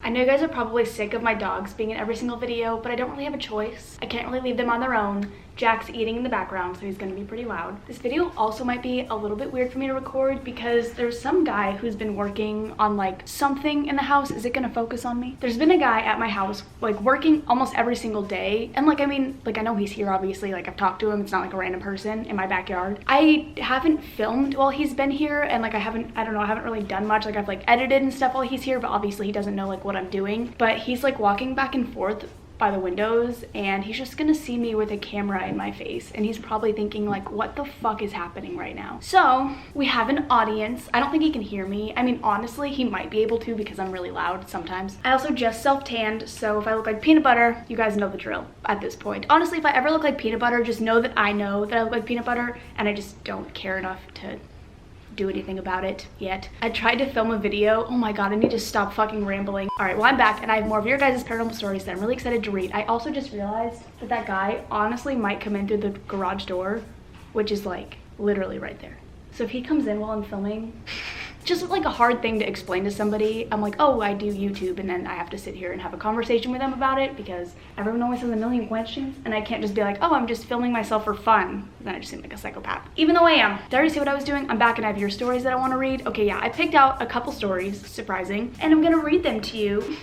I know you guys are probably sick of my dogs being in every single video, but I don't really have a choice. I can't really leave them on their own. Jack's eating in the background, so he's gonna be pretty loud. This video also might be a little bit weird for me to record because there's some guy who's been working on like something in the house. Is it gonna focus on me? There's been a guy at my house like working almost every single day. And like, I mean, like I know he's here obviously, like I've talked to him. It's not like a random person in my backyard. I haven't filmed while he's been here, and like I haven't really done much. Like I've like edited and stuff while he's here, but obviously he doesn't know like what I'm doing. But he's like walking back and forth by the windows, and he's just gonna see me with a camera in my face, and he's probably thinking like, what the fuck is happening right now? So we have an audience. I don't think he can hear me. I mean, honestly, he might be able to because I'm really loud sometimes. I also just self-tanned, so if I look like peanut butter, you guys know the drill at this point. Honestly, if I ever look like peanut butter, just know that I know that I look like peanut butter, and I just don't care enough to do anything about it yet. I tried to film a video. Oh my god, I need to stop fucking rambling. All right, well, I'm back and I have more of your guys' paranormal stories that I'm really excited to read. I also just realized that that guy honestly might come in through the garage door, which is like literally right there. So if he comes in while I'm filming, just like a hard thing to explain to somebody. I'm like, oh, I do YouTube, and then I have to sit here and have a conversation with them about it because everyone always has a million questions, and I can't just be like, oh, I'm just filming myself for fun. Then I just seem like a psychopath, even though I am. Did I already see what I was doing? I'm back and I have your stories that I want to read. Okay, yeah, I picked out a couple stories, surprising, and I'm gonna read them to you.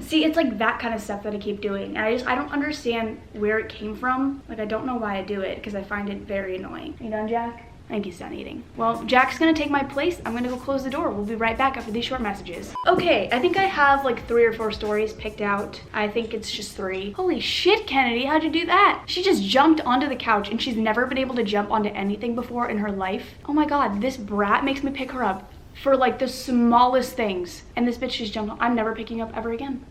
See, it's like that kind of stuff that I keep doing, and I don't understand where it came from. Like, I don't know why I do it because I find it very annoying. Are you done, Jack? I think he's done eating. Well, Jack's gonna take my place. I'm gonna go close the door. We'll be right back after these short messages. Okay, I think I have like 3 or 4 stories picked out. I think it's just 3. Holy shit, Kennedy, how'd you do that? She just jumped onto the couch, and she's never been able to jump onto anything before in her life. Oh my god, this brat makes me pick her up for like the smallest things. And this bitch just jumped on. I'm never picking up ever again.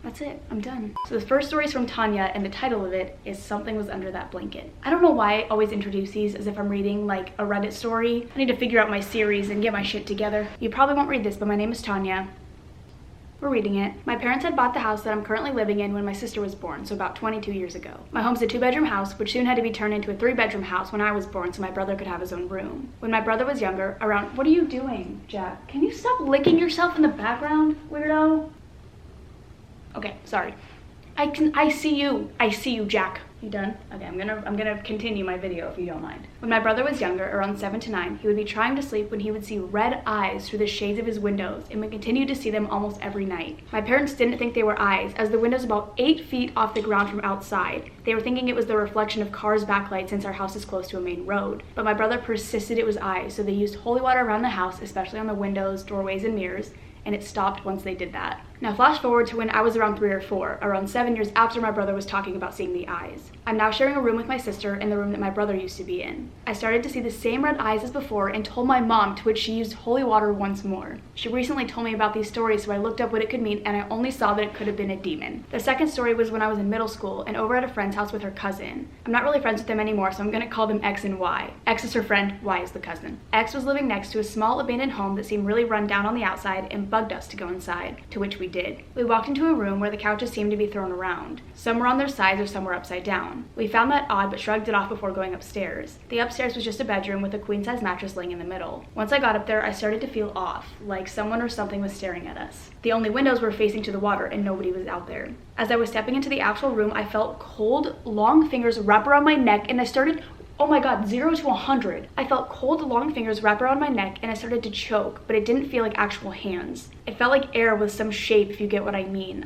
That's it, I'm done. So the first story is from Tanya, and the title of it is Something Was Under That Blanket. I don't know why I always introduce these as if I'm reading like a Reddit story. I need to figure out my series and get my shit together. You probably won't read this, but my name is Tanya. We're reading it. My parents had bought the house that I'm currently living in when my sister was born, so about 22 years ago. My home's a 2-bedroom house, which soon had to be turned into a 3-bedroom house when I was born so my brother could have his own room. When my brother was younger, around— What are you doing, Jack? Can you stop licking yourself in the background, weirdo? Okay, sorry. I see you, Jack. You done? Okay, I'm gonna continue my video if you don't mind. When my brother was younger, around 7 to 9, he would be trying to sleep when he would see red eyes through the shades of his windows, and would continue to see them almost every night. My parents didn't think they were eyes, as the window's about 8 feet off the ground from outside. They were thinking it was the reflection of cars' backlights since our house is close to a main road. But my brother persisted it was eyes, so they used holy water around the house, especially on the windows, doorways, and mirrors, and it stopped once they did that. Now flash forward to when I was around 3 or 4, around 7 years after my brother was talking about seeing the eyes. I'm now sharing a room with my sister in the room that my brother used to be in. I started to see the same red eyes as before and told my mom, to which she used holy water once more. She recently told me about these stories, so I looked up what it could mean, and I only saw that it could have been a demon. The second story was when I was in middle school and over at a friend's house with her cousin. I'm not really friends with them anymore, so I'm gonna call them X and Y. X is her friend, Y is the cousin. X was living next to a small abandoned home that seemed really run down on the outside and bugged us to go inside, to which we did. We walked into a room where the couches seemed to be thrown around. Some were on their sides or some were upside down. We found that odd but shrugged it off before going upstairs. The upstairs was just a bedroom with a queen-size mattress laying in the middle. Once I got up there, I started to feel off, like someone or something was staring at us. The only windows were facing to the water and nobody was out there. As I was stepping into the actual room, I felt cold, long fingers wrap around my neck, and I started— oh my god, 0 to 100. I felt cold, long fingers wrap around my neck, and I started to choke, but it didn't feel like actual hands. It felt like air with some shape, if you get what I mean.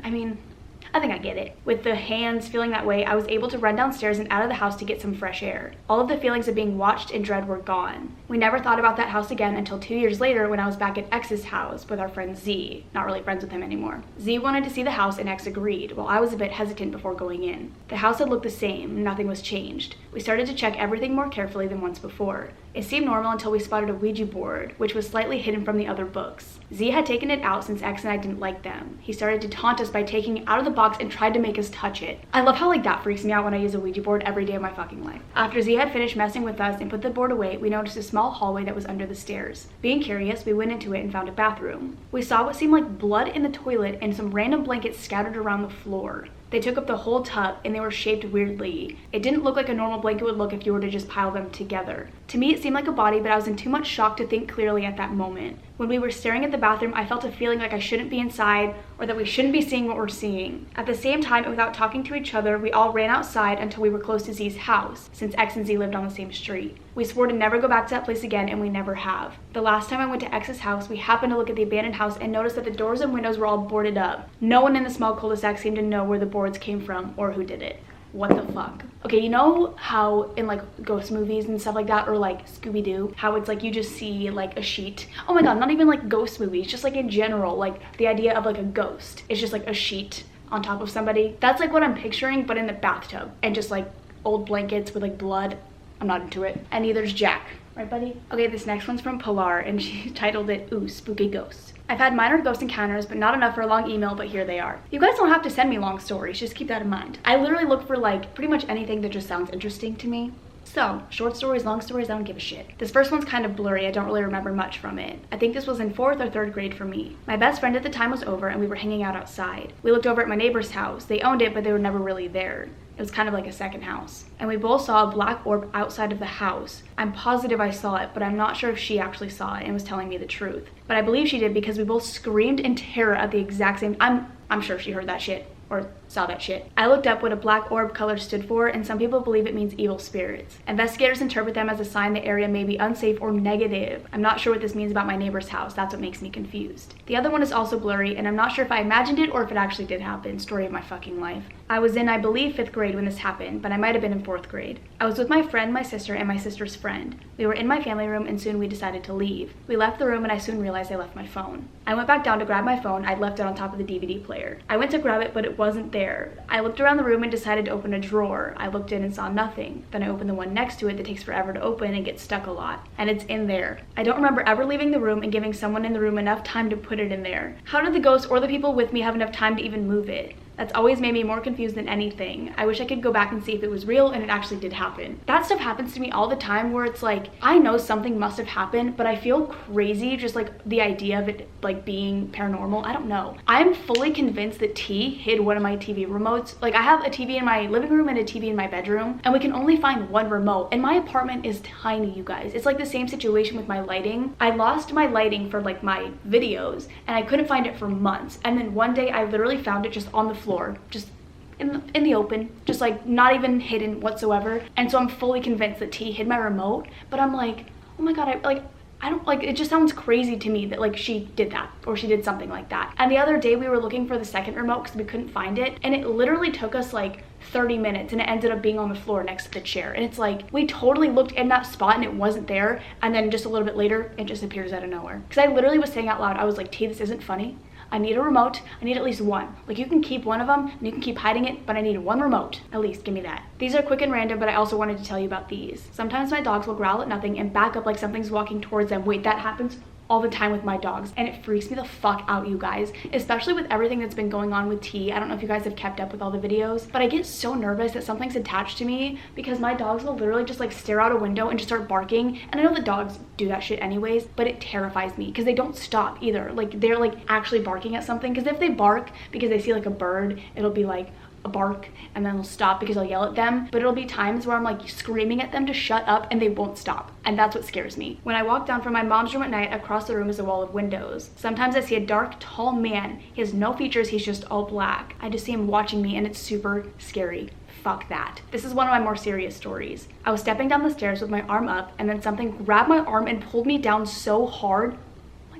I think I get it. With the hands feeling that way, I was able to run downstairs and out of the house to get some fresh air. All of the feelings of being watched and dread were gone. We never thought about that house again until 2 years later when I was back at X's house with our friend Z. Not really friends with him anymore. Z wanted to see the house and X agreed, while I was a bit hesitant before going in. The house had looked the same, nothing was changed. We started to check everything more carefully than once before. It seemed normal until we spotted a Ouija board, which was slightly hidden from the other books. Z had taken it out since X and I didn't like them. He started to taunt us by taking it out of the box and tried to make us touch it. I love how like that freaks me out when I use a Ouija board every day of my fucking life. After Z had finished messing with us and put the board away, we noticed a small hallway that was under the stairs. Being curious, we went into it and found a bathroom. We saw what seemed like blood in the toilet and some random blankets scattered around the floor. They took up the whole tub and they were shaped weirdly. It didn't look like a normal blanket would look if you were to just pile them together. To me, it seemed like a body, but I was in too much shock to think clearly at that moment. When we were staring at the bathroom, I felt a feeling like I shouldn't be inside or that we shouldn't be seeing what we're seeing. At the same time, and without talking to each other, we all ran outside until we were close to Z's house, since X and Z lived on the same street. We swore to never go back to that place again, and we never have. The last time I went to X's house, we happened to look at the abandoned house and noticed that the doors and windows were all boarded up. No one in the small cul-de-sac seemed to know where the boards came from or who did it. What the fuck? Okay, you know how in like ghost movies and stuff like that, or like Scooby-Doo, how it's like you just see like a sheet? Oh my god, not even like ghost movies, just like in general, like the idea of like a ghost. It's just like a sheet on top of somebody. That's like what I'm picturing, but in the bathtub, and just like old blankets with like blood. I'm not into it. And neither's Jack. Right, buddy? Okay, this next one's from Pilar, and she titled it, "Ooh, Spooky Ghosts." I've had minor ghost encounters, but not enough for a long email, but here they are. You guys don't have to send me long stories, just keep that in mind. I literally look for like pretty much anything that just sounds interesting to me. So, short stories, long stories, I don't give a shit. This first one's kind of blurry, I don't really remember much from it. I think this was in 4th or 3rd grade for me. My best friend at the time was over and we were hanging out outside. We looked over at my neighbor's house. They owned it, but they were never really there. It was kind of like a second house. And we both saw a black orb outside of the house. I'm positive I saw it, but I'm not sure if she actually saw it and was telling me the truth. But I believe she did because we both screamed in terror at the exact same time. I'm sure she heard that shit or saw that shit. I looked up what a black orb color stood for, and some people believe it means evil spirits. Investigators interpret them as a sign the area may be unsafe or negative. I'm not sure what this means about my neighbor's house. That's what makes me confused. The other one is also blurry, and I'm not sure if I imagined it or if it actually did happen. Story of my fucking life. I was in, I believe, 5th grade when this happened, but I might have been in 4th grade. I was with my friend, my sister, and my sister's friend. We were in my family room, and soon we decided to leave. We left the room, and I soon realized I left my phone. I went back down to grab my phone. I'd left it on top of the DVD player. I went to grab it, but it wasn't there. I looked around the room and decided to open a drawer. I looked in and saw nothing. Then I opened the one next to it that takes forever to open and gets stuck a lot. And it's in there. I don't remember ever leaving the room and giving someone in the room enough time to put it in there. How did the ghost or the people with me have enough time to even move it? That's always made me more confused than anything. I wish I could go back and see if it was real and it actually did happen. That stuff happens to me all the time where it's like, I know something must have happened, but I feel crazy just like the idea of it like being paranormal. I don't know. I'm fully convinced that T hid one of my TV remotes. Like I have a TV in my living room and a TV in my bedroom, and we can only find one remote. And my apartment is tiny, you guys. It's like the same situation with my lighting. I lost my lighting for like my videos and I couldn't find it for months. And then one day I literally found it just on the floor, just in the open, just like not even hidden whatsoever. And so I'm fully convinced that T hid my remote, but I'm like, oh my god, I don't like, it just sounds crazy to me that like she did that or she did something like that. And the other day we were looking for the second remote because we couldn't find it, and it literally took us like 30 minutes and it ended up being on the floor next to the chair. And it's like, we totally looked in that spot and it wasn't there, and then just a little bit later it just appears out of nowhere. Because I literally was saying out loud, I was like, T, this isn't funny. I need a remote. I need at least one. Like, you can keep one of them and you can keep hiding it, but I need one remote. At least give me that. These are quick and random, but I also wanted to tell you about these. Sometimes my dogs will growl at nothing and back up like something's walking towards them. Wait, that happens all the time with my dogs, and it freaks me the fuck out, you guys, especially with everything that's been going on with T. I don't know if you guys have kept up with all the videos, but I get so nervous that something's attached to me because my dogs will literally just like stare out a window and just start barking. And I know that dogs do that shit anyways, but it terrifies me because they don't stop either. Like, they're like actually barking at something, because if they bark because they see like a bird, it'll be like a bark and then they'll stop because I'll yell at them. But it'll be times where I'm like screaming at them to shut up and they won't stop, and that's what scares me. When I walk down from my mom's room at night, across the room is a wall of windows. Sometimes I see a dark, tall man. He has no features, he's just all black. I just see him watching me and it's super scary. Fuck that. This is one of my more serious stories. I was stepping down the stairs with my arm up, and then something grabbed my arm and pulled me down so hard.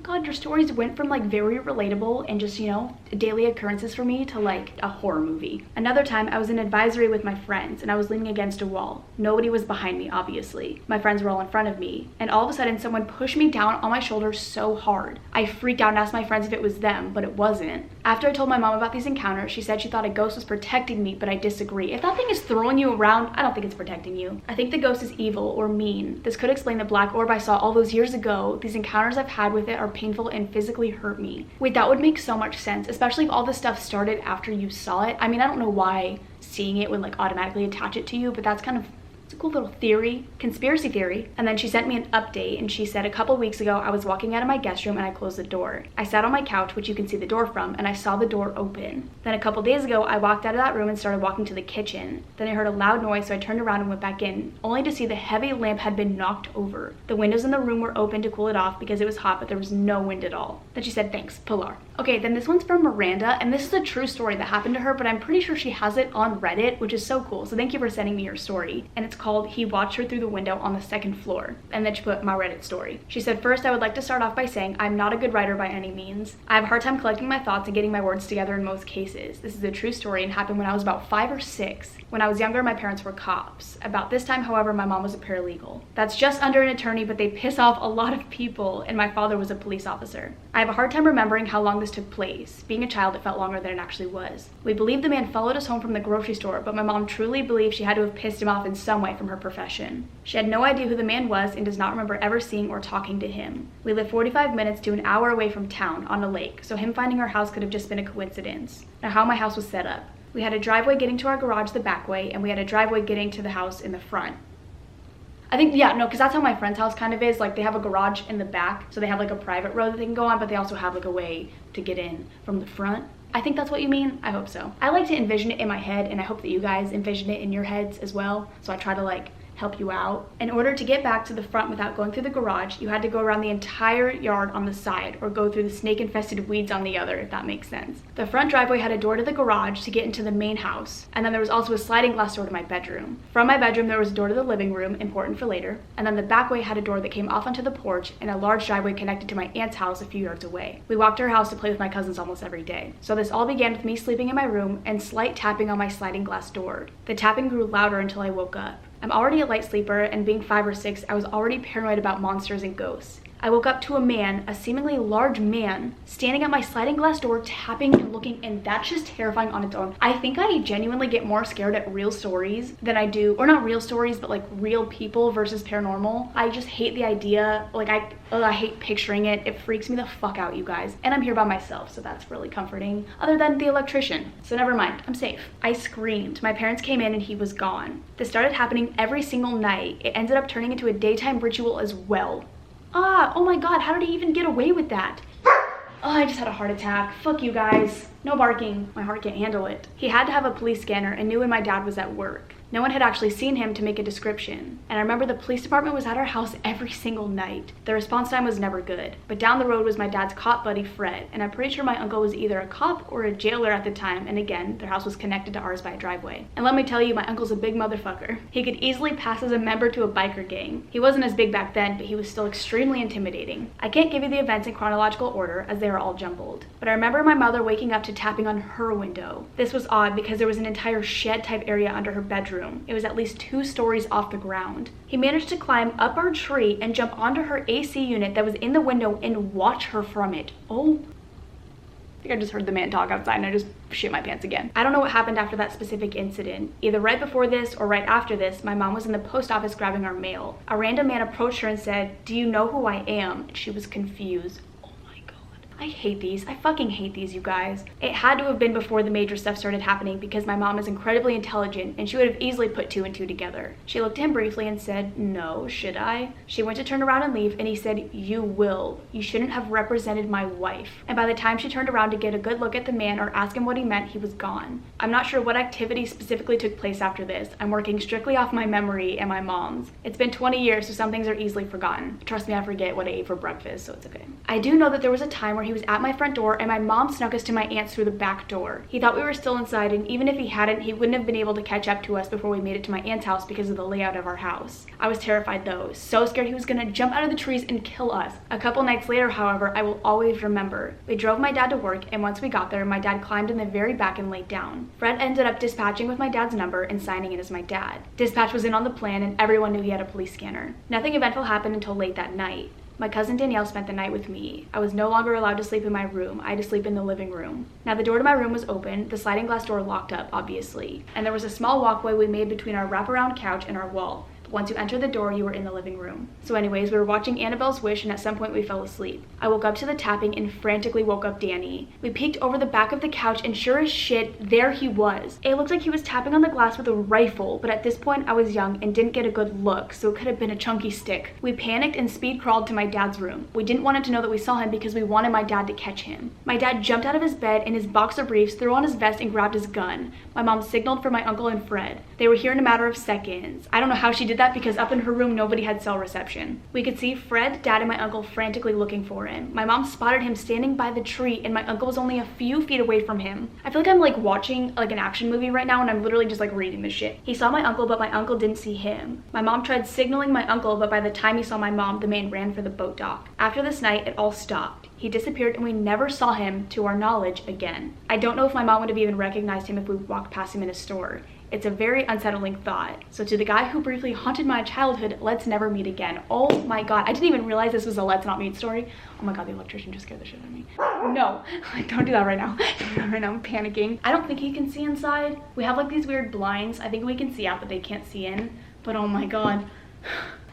God, your stories went from like very relatable and just, you know, daily occurrences for me to like a horror movie. Another time I was in advisory with my friends and I was leaning against a wall. Nobody was behind me, obviously. My friends were all in front of me, and all of a sudden someone pushed me down on my shoulder so hard. I freaked out and asked my friends if it was them, but it wasn't. After I told my mom about these encounters, she said she thought a ghost was protecting me, but I disagree. If that thing is throwing you around, I don't think it's protecting you. I think the ghost is evil or mean. This could explain the black orb I saw all those years ago. These encounters I've had with it are painful and physically hurt me. Wait, that would make so much sense, especially if all this stuff started after you saw it. I mean, I don't know why seeing it would like automatically attach it to you, but that's kind of It's a cool little theory, conspiracy theory. And then she sent me an update and she said a couple weeks ago I was walking out of my guest room and I closed the door. I sat on my couch, which you can see the door from, and I saw the door open. Then a couple days ago I walked out of that room and started walking to the kitchen. Then I heard a loud noise, so I turned around and went back in, only to see the heavy lamp had been knocked over. The windows in the room were open to cool it off because it was hot, but there was no wind at all. Then she said, thanks, Pilar. Okay, then this one's from Miranda, and this is a true story that happened to her, but I'm pretty sure she has it on Reddit, which is so cool. So thank you for sending me your story. And it's called He Watched Her Through the Window on the Second Floor. And then she put my Reddit story. She said, first, I would like to start off by saying I'm not a good writer by any means. I have a hard time collecting my thoughts and getting my words together in most cases. This is a true story and happened when I was about 5 or 6. When I was younger, my parents were cops. About this time, however, my mom was a paralegal. That's just under an attorney, but they piss off a lot of people, and my father was a police officer. I have a hard time remembering how long this took place. Being a child, it felt longer than it actually was. We believe the man followed us home from the grocery store, but my mom truly believed she had to have pissed him off in some way from her profession. She had no idea who the man was and does not remember ever seeing or talking to him. We live 45 minutes to an hour away from town on a lake, so him finding our house could have just been a coincidence. Now, how my house was set up. We had a driveway getting to our garage the back way, and we had a driveway getting to the house in the front. I think, yeah, no, because that's how my friend's house kind of is. Like, they have a garage in the back, so they have like a private road that they can go on, but they also have like a way to get in from the front. I think that's what you mean. I hope so. I like to envision it in my head, and I hope that you guys envision it in your heads as well. So I try to like help you out. In order to get back to the front without going through the garage, you had to go around the entire yard on the side or go through the snake-infested weeds on the other, if that makes sense. The front driveway had a door to the garage to get into the main house, and then there was also a sliding glass door to my bedroom. From my bedroom, there was a door to the living room, important for later, and then the back way had a door that came off onto the porch and a large driveway connected to my aunt's house a few yards away. We walked to her house to play with my cousins almost every day. So this all began with me sleeping in my room and slight tapping on my sliding glass door. The tapping grew louder until I woke up. I'm already a light sleeper, and being 5 or 6, I was already paranoid about monsters and ghosts. I woke up to a man, a seemingly large man, standing at my sliding glass door, tapping and looking, and that's just terrifying on its own. I think I genuinely get more scared at real stories than I do, or not real stories, but like real people versus paranormal. I just hate the idea, like I hate picturing it. It freaks me the fuck out, you guys. And I'm here by myself, so that's really comforting, other than the electrician. So never mind, I'm safe. I screamed. My parents came in and he was gone. This started happening every single night. It ended up turning into a daytime ritual as well. Oh my god, how did he even get away with that? Oh, I just had a heart attack. Fuck you guys. No barking. My heart can't handle it. He had to have a police scanner and knew when my dad was at work. No one had actually seen him to make a description. And I remember the police department was at our house every single night. The response time was never good. But down the road was my dad's cop buddy, Fred. And I'm pretty sure my uncle was either a cop or a jailer at the time. And again, their house was connected to ours by a driveway. And let me tell you, my uncle's a big motherfucker. He could easily pass as a member to a biker gang. He wasn't as big back then, but he was still extremely intimidating. I can't give you the events in chronological order as they are all jumbled. But I remember my mother waking up to tapping on her window. This was odd because there was an entire shed type area under her bedroom. It was at least 2 stories off the ground. He managed to climb up our tree and jump onto her AC unit that was in the window and watch her from it. Oh, I think I just heard the man talk outside and I just shit my pants again. I don't know what happened after that specific incident. Either right before this or right after this, my mom was in the post office grabbing our mail. A random man approached her and said, "Do you know who I am?" And she was confused. I hate these. I fucking hate these, you guys. It had to have been before the major stuff started happening because my mom is incredibly intelligent and she would have easily put 2 and 2 together. She looked at him briefly and said, "No, should I?" She went to turn around and leave and he said, "You will. You shouldn't have represented my wife." And by the time she turned around to get a good look at the man or ask him what he meant, he was gone. I'm not sure what activity specifically took place after this. I'm working strictly off my memory and my mom's. It's been 20 years, so some things are easily forgotten. Trust me, I forget what I ate for breakfast, so it's okay. I do know that there was a time where he was at my front door and my mom snuck us to my aunt's through the back door. He thought we were still inside, and even if he hadn't, he wouldn't have been able to catch up to us before we made it to my aunt's house because of the layout of our house. I was terrified though, so scared he was gonna jump out of the trees and kill us. A couple nights later, however, I will always remember. We drove my dad to work, and once we got there, my dad climbed in the very back and laid down. Fred ended up dispatching with my dad's number and signing in as my dad. Dispatch was in on the plan and everyone knew he had a police scanner. Nothing eventful happened until late that night. My cousin Danielle spent the night with me. I was no longer allowed to sleep in my room. I had to sleep in the living room. Now the door to my room was open, the sliding glass door locked up, obviously, and there was a small walkway we made between our wraparound couch and our wall. Once you enter the door, you were in the living room. So anyways, we were watching Annabelle's Wish, and at some point we fell asleep. I woke up to the tapping and frantically woke up Danny. We peeked over the back of the couch, and sure as shit, there he was. It looked like he was tapping on the glass with a rifle, but at this point I was young and didn't get a good look, so it could have been a chunky stick. We panicked and speed crawled to my dad's room. We didn't want him to know that we saw him because we wanted my dad to catch him. My dad jumped out of his bed in his boxer briefs, threw on his vest, and grabbed his gun. My mom signaled for my uncle and Fred. They were here in a matter of seconds. I don't know how she did that because up in her room nobody had cell reception. We could see Fred, Dad, and my uncle frantically looking for him. My mom spotted him standing by the tree, and my uncle was only a few feet away from him. I feel like I'm like watching like an action movie right now, and I'm literally just like reading this shit. He saw my uncle, but my uncle didn't see him. My mom tried signaling my uncle, but by the time he saw my mom, the man ran for the boat dock. After this night, it all stopped. He disappeared and we never saw him, to our knowledge, again. I don't know if my mom would have even recognized him if we walked past him in a store. It's a very unsettling thought. So to the guy who briefly haunted my childhood, let's never meet again. Oh my god, I didn't even realize this was a let's not meet story. Oh my god, the electrician just scared the shit out of me. No, don't do that right now. Don't do that right now, I'm panicking. I don't think he can see inside. We have like these weird blinds. I think we can see out, but they can't see in. But oh my god.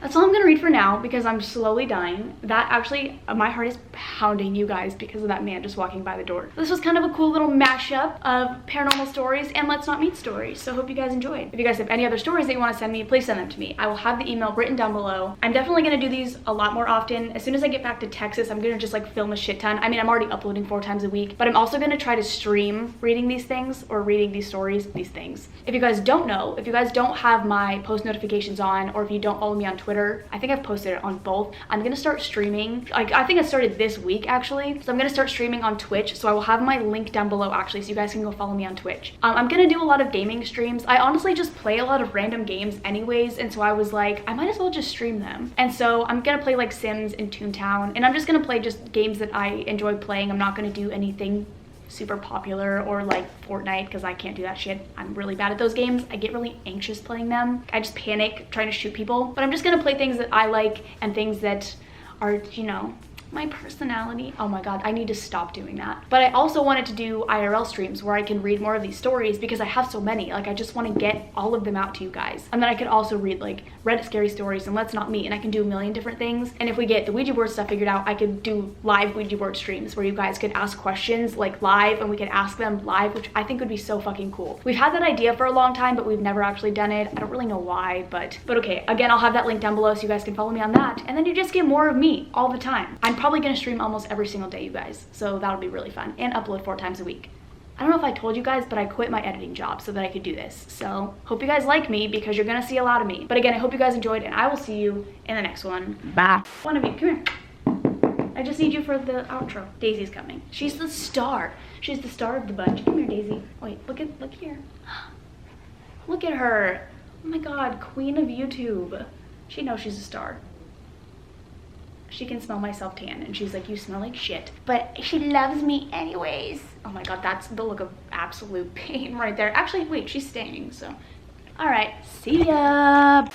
That's all I'm gonna read for now because I'm slowly dying. That actually, my heart is pounding, you guys, because of that man just walking by the door. This was kind of a cool little mashup of paranormal stories and let's not meet stories. So hope you guys enjoyed. If you guys have any other stories that you want to send me, please send them to me. I will have the email written down below. I'm definitely gonna do these a lot more often. As soon as I get back to Texas, I'm gonna just like film a shit ton. I mean, I'm already uploading 4 times a week, but I'm also gonna try to stream reading these things or reading these stories, these things. If you guys don't know, if you guys don't have my post notifications on, or if you don't follow me on Twitter, I think I've posted it on both. I'm gonna start streaming. Like, I think I started this week actually. So I'm gonna start streaming on Twitch. So I will have my link down below actually, so you guys can go follow me on Twitch. I'm gonna do a lot of gaming streams. I honestly just play a lot of random games anyways, and so I was like, I might as well just stream them. And so I'm gonna play like Sims and Toontown, and I'm just gonna play just games that I enjoy playing. I'm not gonna do anything super popular or like Fortnite because I can't do that shit. I'm really bad at those games. I get really anxious playing them. I just panic trying to shoot people. But I'm just gonna play things that I like and things that are, you know, my personality. Oh my god, I need to stop doing that. But I also wanted to do IRL streams where I can read more of these stories because I have so many. Like, I just want to get all of them out to you guys. And then I could also read like Reddit scary stories and Let's Not Meet, and I can do a million different things. And if we get the Ouija board stuff figured out, I could do live Ouija board streams where you guys could ask questions like live and we could ask them live, which I think would be so fucking cool. We've had that idea for a long time, but we've never actually done it. I don't really know why, but okay. Again, I'll have that link down below so you guys can follow me on that. And then you just get more of me all the time. I'm probably gonna stream almost every single day, you guys, so that'll be really fun, and upload 4 times a week. I don't know if I told you guys, but I quit my editing job so that I could do this. So hope you guys like me because you're gonna see a lot of me. But again, I hope you guys enjoyed, and I will see you in the next one. Bye. One of you, come here. I just need you for the outro. Daisy's coming. She's the star. She's the star of the bunch. Come here, Daisy. Wait, look here. Look at her. Oh my god, queen of YouTube. She knows she's a star. She can smell my self-tan and she's like, you smell like shit, but she loves me anyways. Oh my god, that's the look of absolute pain right there. Actually, wait, she's staying, so. All right, see ya.